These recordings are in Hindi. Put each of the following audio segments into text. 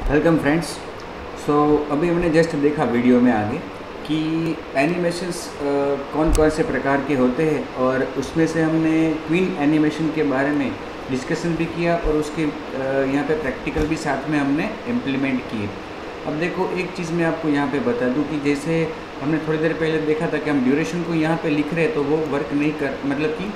Welcome friends. अभी हमने जस्ट देखा वीडियो में आगे कि एनिमेशंस कौन कौन से प्रकार के होते हैं और उसमें से हमने ट्विन एनिमेशन के बारे में डिस्कशन भी किया और उसके यहाँ पे प्रैक्टिकल भी साथ में हमने इम्प्लीमेंट किए। अब देखो, एक चीज़ मैं आपको यहाँ पे बता दूँ कि जैसे हमने थोड़ी देर पहले देखा था कि हम ड्यूरेशन को यहाँ पे लिख रहे हैं तो वो वर्क नहीं कर, मतलब कि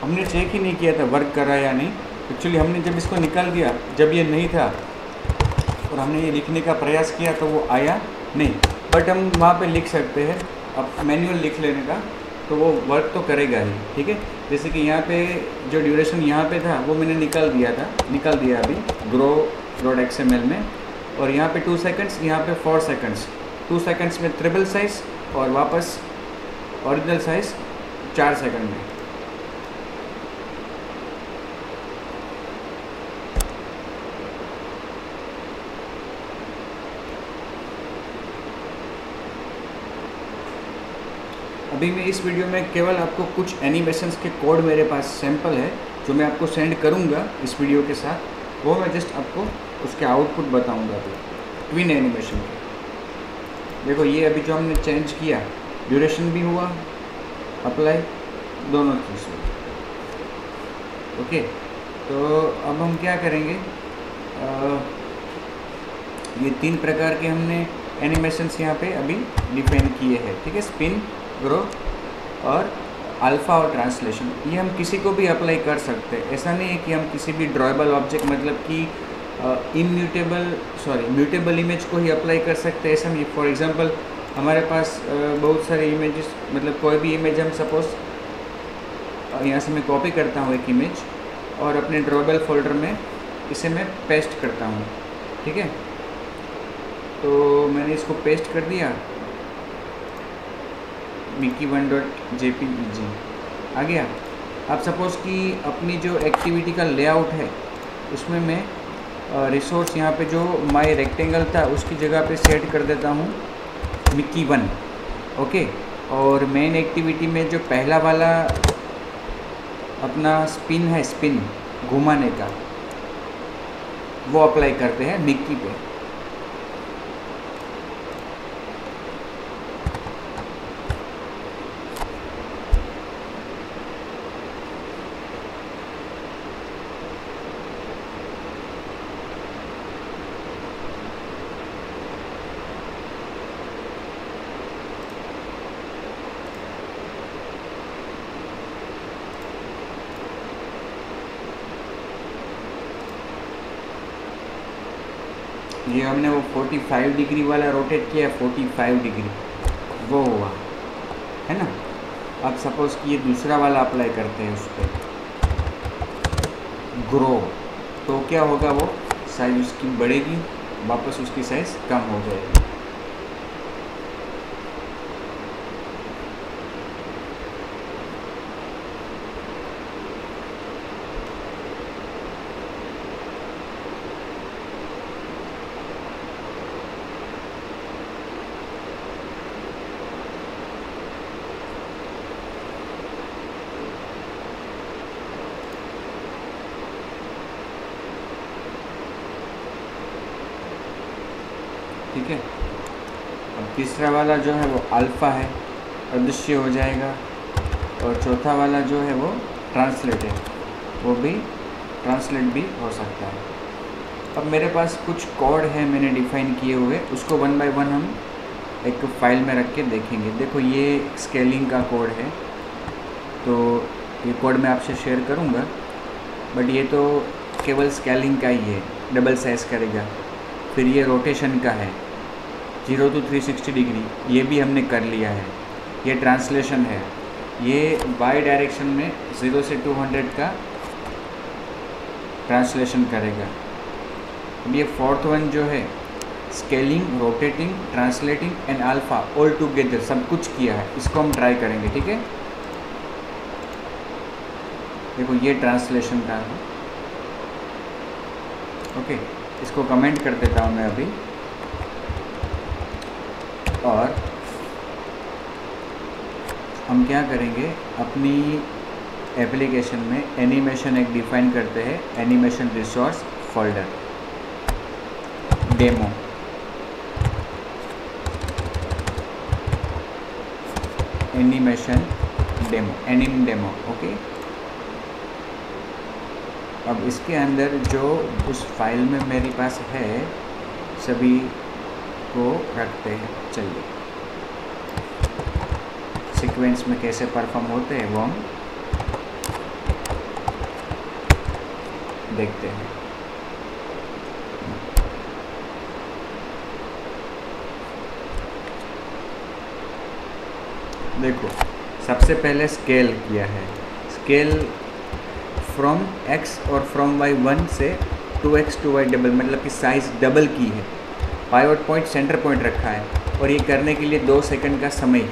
हमने चेक ही नहीं किया था वर्क कर रहा है या नहीं। एक्चुअली हमने जब इसको निकाल दिया, जब ये नहीं था और हमने ये लिखने का प्रयास किया तो वो आया नहीं, बट हम वहाँ पे लिख सकते हैं। अब मैनुअल लिख लेने का तो वो वर्क तो करेगा ही, ठीक है। जैसे कि यहाँ पे जो ड्यूरेशन यहाँ पे था वो मैंने निकाल दिया अभी grow.xml में, और यहाँ पे 2 सेकंड्स, यहाँ पे 4 सेकंड्स, 2 सेकंड्स में ट्रिपल साइज़ और वापस ओरिजिनल साइज़ 4 सेकंड में। अभी मैं इस वीडियो में केवल आपको कुछ एनिमेशंस के कोड मेरे पास सैंपल है जो मैं आपको सेंड करूंगा इस वीडियो के साथ, वो मैं जस्ट आपको उसके आउटपुट बताऊंगा। तो ट्विन एनिमेशन के देखो, ये अभी जो हमने चेंज किया, ड्यूरेशन भी हुआ, अप्लाई, दोनों चीज़ हुई। ओके, तो अब हम क्या करेंगे, ये 3 प्रकार के हमने एनिमेशंस यहाँ पे अभी डिफाइन किए हैं, ठीक है। स्पिन, ग्रो और अल्फ़ा और ट्रांसलेशन, ये हम किसी को भी अप्लाई कर सकते हैं। ऐसा नहीं है कि हम किसी भी ड्रॉएबल ऑब्जेक्ट, मतलब कि म्यूटेबल इमेज को ही अप्लाई कर सकते हैं, ऐसा नहीं। फॉर एग्जांपल हमारे पास बहुत सारे इमेजेस, मतलब कोई भी इमेज हम सपोज यहाँ से मैं कॉपी करता हूँ एक इमेज और अपने ड्रॉएबल फोल्डर में इसे मैं पेस्ट करता हूँ, ठीक है। तो मैंने इसको पेस्ट कर दिया, mickey1.jpeg आ गया। अब सपोज़ कि अपनी जो एक्टिविटी का लेआउट है उसमें मैं रिसोर्स यहाँ पे जो माय रेक्टेंगल था उसकी जगह पे सेट कर देता हूँ mickey1, ओके। और मेन एक्टिविटी में जो पहला वाला अपना स्पिन है, स्पिन घुमाने का, वो अप्लाई करते हैं मिक्की पे। ये हमने वो 45 डिग्री वाला रोटेट किया, 45 डिग्री वो हुआ है ना। अब सपोज़ कि ये दूसरा वाला अप्लाई करते हैं उस पर, ग्रो, तो क्या होगा, वो साइज उसकी बढ़ेगी, वापस उसकी साइज़ कम हो जाएगी। ठीक है। अब तीसरा वाला जो है वो अल्फ़ा है, अदृश्य हो जाएगा, और चौथा वाला जो है वो ट्रांसलेट है, वो भी ट्रांसलेट भी हो सकता है। अब मेरे पास कुछ कोड है मैंने डिफ़ाइन किए हुए, उसको 1 बाय 1 हम एक फ़ाइल में रख के देखेंगे। देखो, ये स्केलिंग का कोड है, तो ये कोड मैं आपसे शेयर करूँगा, बट ये तो केवल स्केलिंग का ही है, डबल साइज़ करेगा। फिर ये रोटेशन का है, 0 to 360 डिग्री, ये भी हमने कर लिया है। ये ट्रांसलेशन है, ये बाई डायरेक्शन में 0 से 200 का ट्रांसलेशन करेगा। अब ये 4th वन जो है, scaling, rotating, translating and alpha all together सब कुछ किया है, इसको हम ट्राई करेंगे, ठीक है। देखो, ये ट्रांसलेशन का है, ओके। इसको कमेंट कर देता हूँ मैं अभी, और हम क्या करेंगे, अपनी एप्लीकेशन में एनिमेशन एक डिफ़ाइन करते हैं, animation resource folder, demo, animation demo, anim demo. Okay, अब इसके अंदर जो उस फाइल में मेरे पास है सभी को रखते हैं। चलिए सीक्वेंस में कैसे परफॉर्म होते हैं वो हम देखते हैं। देखो सबसे पहले स्केल किया है, स्केल फ्रॉम x और फ्रॉम y 1 से 2x to y डबल, मतलब कि साइज़ डबल की है। पाइवट पॉइंट सेंटर पॉइंट रखा है और ये करने के लिए 2 सेकंड का समय।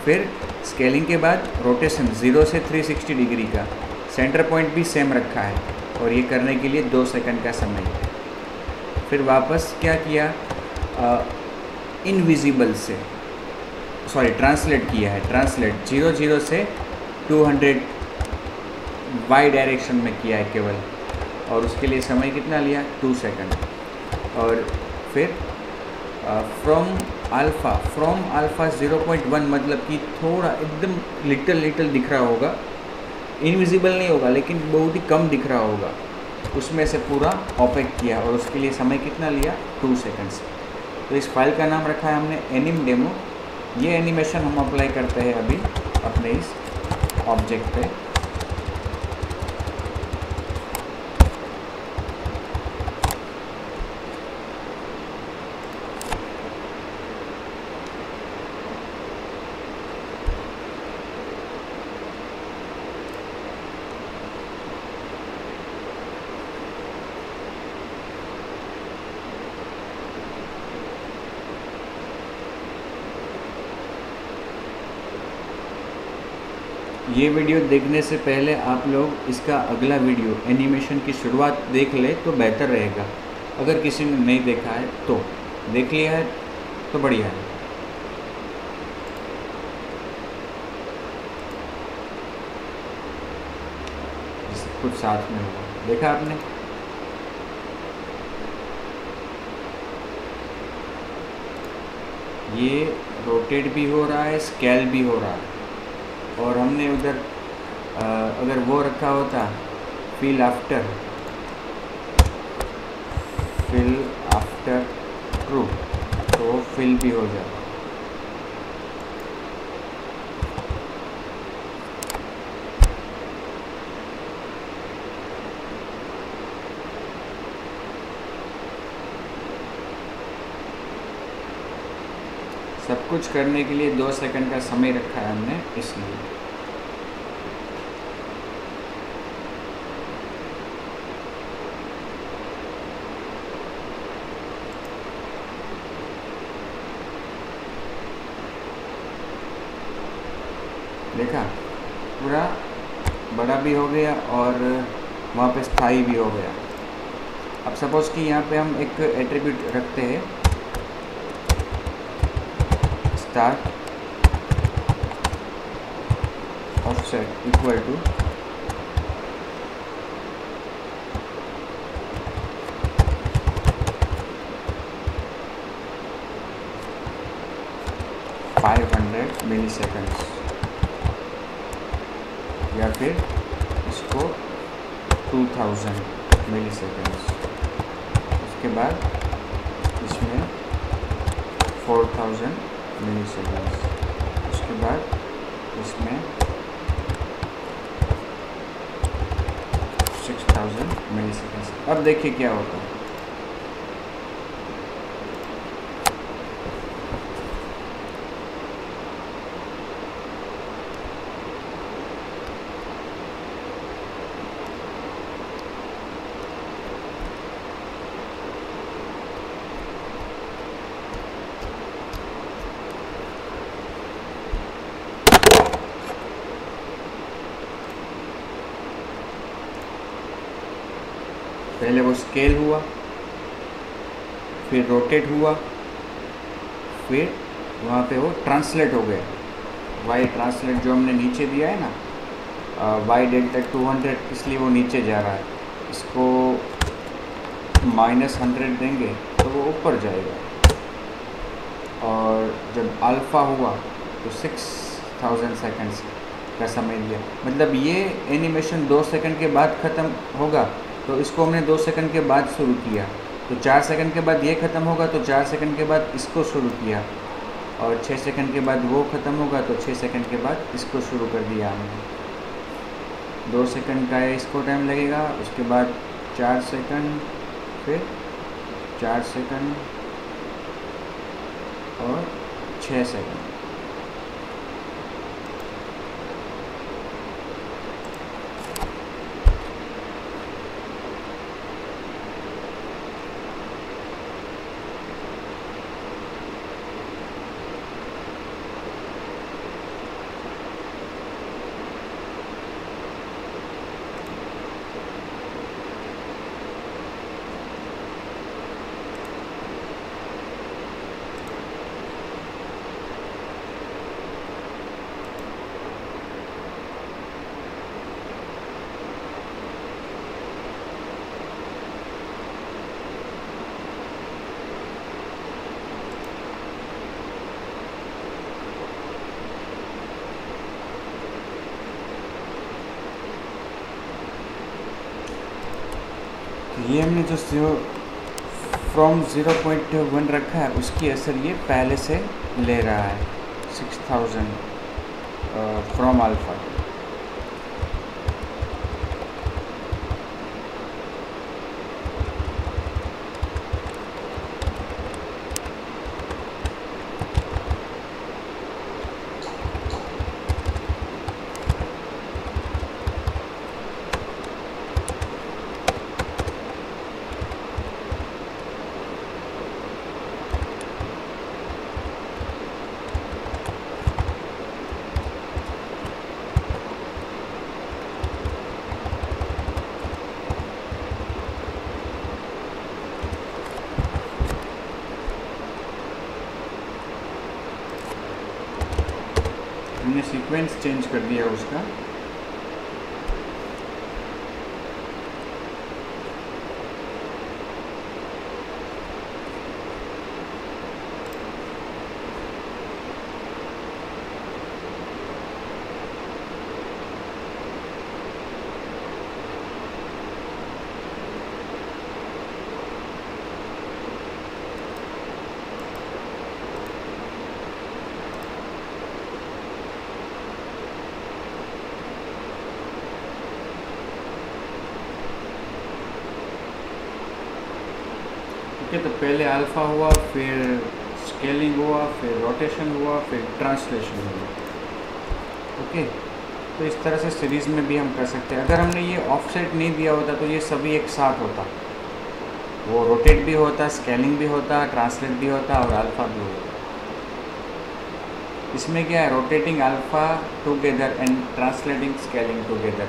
फिर स्केलिंग के बाद रोटेशन 0 से 360 डिग्री का, सेंटर पॉइंट भी सेम रखा है और ये करने के लिए 2 सेकंड का समय। फिर वापस क्या किया, इनविजिबल से ट्रांसलेट किया है, ट्रांसलेट 0 से 200 वाई डायरेक्शन में किया है केवल, और उसके लिए समय कितना लिया, 2 सेकंड। और फिर फ्रॉम अल्फ़ा 0.1, मतलब कि थोड़ा एकदम लिटिल दिख रहा होगा, इनविजिबल नहीं होगा लेकिन बहुत ही कम दिख रहा होगा, उसमें से पूरा ओपेक किया और उसके लिए समय कितना लिया, 2 सेकंड्स। तो इस फाइल का नाम रखा है हमने एनिम डेमो। ये एनिमेशन हम अप्लाई करते हैं अभी अपने इस ऑब्जेक्ट पे। ये वीडियो देखने से पहले आप लोग इसका अगला वीडियो एनिमेशन की शुरुआत देख ले तो बेहतर रहेगा। अगर किसी ने नहीं देखा है तो देख लिया है तो बढ़िया है। कुछ साथ में होगा, देखा आपने। ये रोटेट भी हो रहा है, स्केल भी हो रहा है। और हमने उधर अगर वो रखा होता फिल आफ्टर ट्रू तो फिल भी हो जाता। सब कुछ करने के लिए 2 सेकंड का समय रखा है हमने, इसलिए। देखा, पूरा बड़ा भी हो गया और वहाँ पे स्थायी भी हो गया। अब सपोज़ कि यहाँ पे हम एक एट्रीब्यूट रखते हैं, start offset equal to 500 milliseconds, या फिर इसको 2000 मिली सेकेंड्स। उसके बाद इसमें 4000 मिली सेकेंड्स। उसके बाद इसमें 6000 मिली सेकेंड्स। अब देखिए क्या होता है। पहले वो स्केल हुआ, फिर रोटेट हुआ, फिर वहाँ पे वो ट्रांसलेट हो गया। वाई ट्रांसलेट जो हमने नीचे दिया है ना, वाई डेल्टा 200, इसलिए वो नीचे जा रहा है। इसको -100 देंगे तो वो ऊपर जाएगा, और जब अल्फ़ा हुआ तो 6000 सेकंड्स का समय लिया। मतलब ये एनिमेशन 2 सेकंड के बाद ख़त्म होगा, तो इसको हमने 2 सेकंड के बाद शुरू किया, तो 4 सेकंड के बाद ये ख़त्म होगा, तो 4 सेकंड के बाद इसको शुरू किया, और 6 सेकंड के बाद वो ख़त्म होगा, तो 6 सेकंड के बाद इसको शुरू कर दिया हमने। 2 सेकंड का इसको टाइम लगेगा, उसके बाद 4 सेकंड, फिर 4 सेकंड और 6 सेकंड। ये हमने जो फ्रॉम 0.1 रखा है, उसकी असर ये पहले से ले रहा है 6000 फ्रॉम अल्फ़ा। हमने सीक्वेंस चेंज कर दिया उसका। तो पहले अल्फ़ा हुआ, फिर स्केलिंग हुआ, फिर रोटेशन हुआ, फिर ट्रांसलेशन हुआ। ओके, तो इस तरह से सीरीज़ में भी हम कर सकते हैं। अगर हमने ये ऑफसेट नहीं दिया होता तो ये सभी एक साथ होता, वो रोटेट भी होता, स्केलिंग भी होता, ट्रांसलेट भी होता और अल्फ़ा भी होता। इसमें क्या है, rotating alpha together and translating scaling together.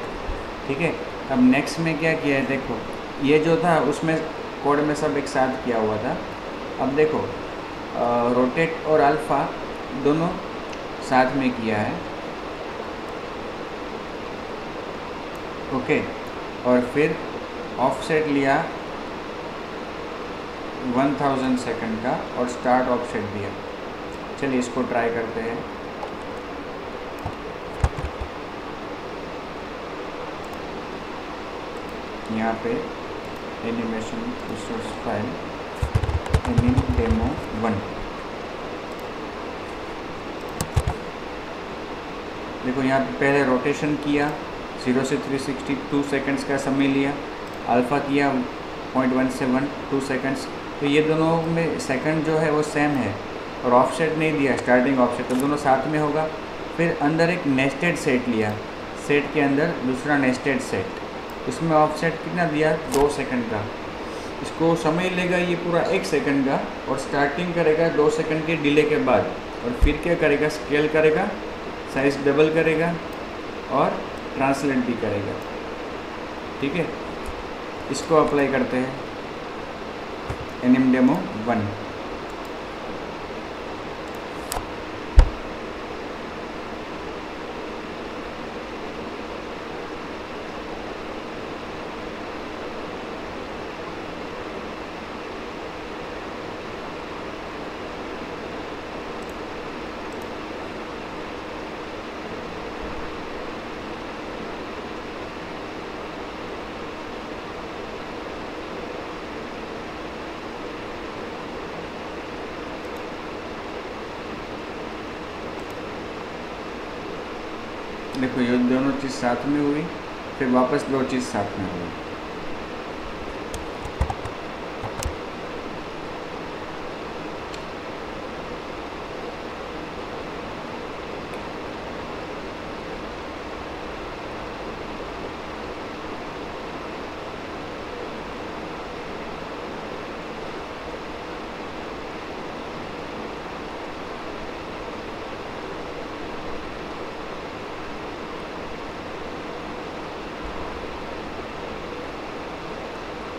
ठीक है, अब नेक्स्ट में क्या किया है, देखो ये जो था उसमें कोड में सब एक साथ किया हुआ था। अब देखो रोटेट और अल्फ़ा दोनों साथ में किया है। ओके, और फिर ऑफसेट लिया 1000 सेकंड का और स्टार्ट ऑफसेट दिया। चलिए इसको ट्राई करते हैं। यहाँ पे एनिमेशन रिसोर्स फाइल एनिम डेमो 1। देखो यहाँ पे पहले रोटेशन किया, 0 से 360 2 सेकंड्स का समय लिया, अल्फ़ा किया 0.17 2 सेकंड्स। तो ये दोनों में सेकंड जो है वो सेम है, और ऑफसेट नहीं दिया, स्टार्टिंग ऑफसेट, तो दोनों साथ में होगा। फिर अंदर एक नेस्टेड सेट लिया, सेट के अंदर दूसरा नेस्टेड सेट, उसमें ऑफसेट कितना दिया 2 सेकंड का। इसको समय लेगा ये पूरा 1 सेकंड का, और स्टार्टिंग करेगा 2 सेकंड के डिले के बाद, और फिर क्या करेगा, स्केल करेगा, साइज डबल करेगा और ट्रांसलेट भी करेगा। ठीक है, इसको अप्लाई करते हैं एनिम डेमो 1। देखो ये दोनों चीज़ साथ में हुई, फिर वापस दो चीज़ साथ में हुई।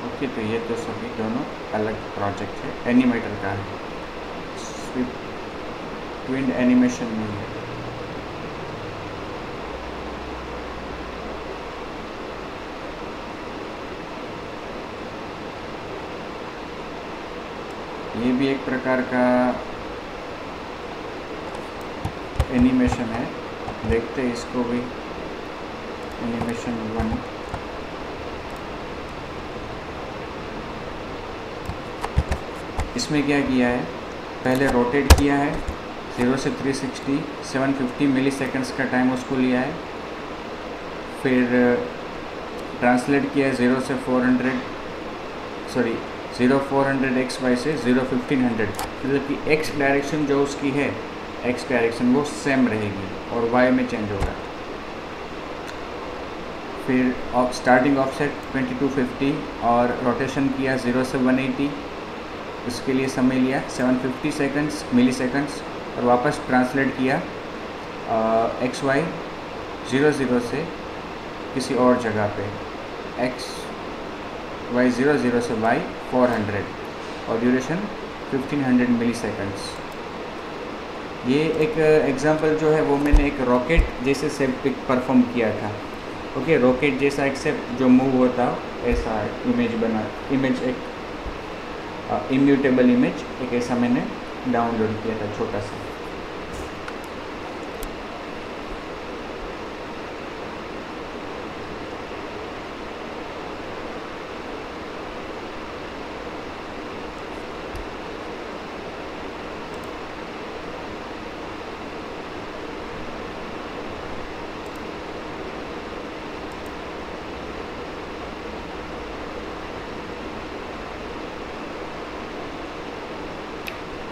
ओके, तो ये तो सभी दोनों अलग प्रोजेक्ट है, एनिमेटर का है, ट्विन एनिमेशन में है। ये भी एक प्रकार का एनिमेशन है, देखते हैं इसको भी। एनिमेशन 1, इसमें क्या किया है, पहले रोटेट किया है 0 से 360, 750 मिली सेकेंड्स का टाइम उसको लिया है। फिर ट्रांसलेट किया है 0 से 400 XY से 1500, मतलब कि x डायरेक्शन जो उसकी है, x डायरेक्शन वो सेम रहेगी और y में चेंज होगा। फिर स्टार्टिंग ऑफसेट 2250 और रोटेशन किया 0 से 180, उसके लिए समय लिया 750 मिली सेकेंड्स, और वापस ट्रांसलेट किया XY 00 से किसी और जगह पे, XY 00 से Y 400 और ड्यूरेशन 1500 मिली सेकेंड्स। ये एक एग्जांपल जो है वो मैंने एक रॉकेट जैसे से परफॉर्म किया था। ओके, रॉकेट जैसा एक्सेप्ट जो मूव होता ऐसा इमेज बना, इमेज एक इम्यूटेबल इमेज एक ऐसा मैंने डाउनलोड किया था छोटा सा।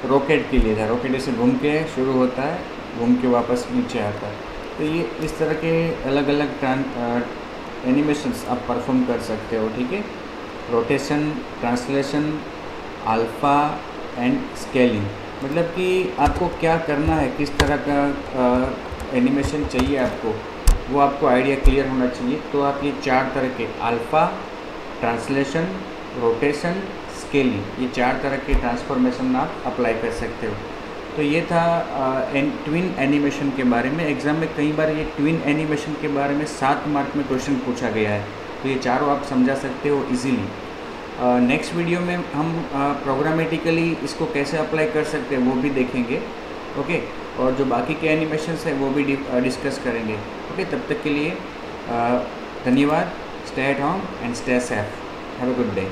रॉकेट के लिए था, रॉकेट ऐसे घूम के शुरू होता है, घूम के वापस नीचे आता है। तो ये इस तरह के अलग अलग एनिमेशंस आप परफॉर्म कर सकते हो, ठीक है। Rotation, translation, alpha and scaling, मतलब कि आपको क्या करना है, किस तरह का एनिमेशन चाहिए आपको, वो आपको आइडिया क्लियर होना चाहिए। तो आप ये 4 तरह के अल्फ़ा, ट्रांसलेशन, रोटेशन, स्केलिंग, ये 4 तरह के ट्रांसफॉर्मेशन आप अप्लाई कर सकते हो। तो ये था ट्विन एनिमेशन के बारे में। एग्ज़ाम में कई बार ये ट्विन एनिमेशन के बारे में 7 मार्क में क्वेश्चन पूछा गया है, तो ये चारों आप समझा सकते हो इजीली। नेक्स्ट वीडियो में हम प्रोग्रामेटिकली इसको कैसे अप्लाई कर सकते हैं वो भी देखेंगे, ओके। और जो बाकी के एनिमेशंस है वो भी डिस्कस करेंगे, ओके। तब तक के लिए धन्यवाद। Stay at home and stay safe. Have a good day.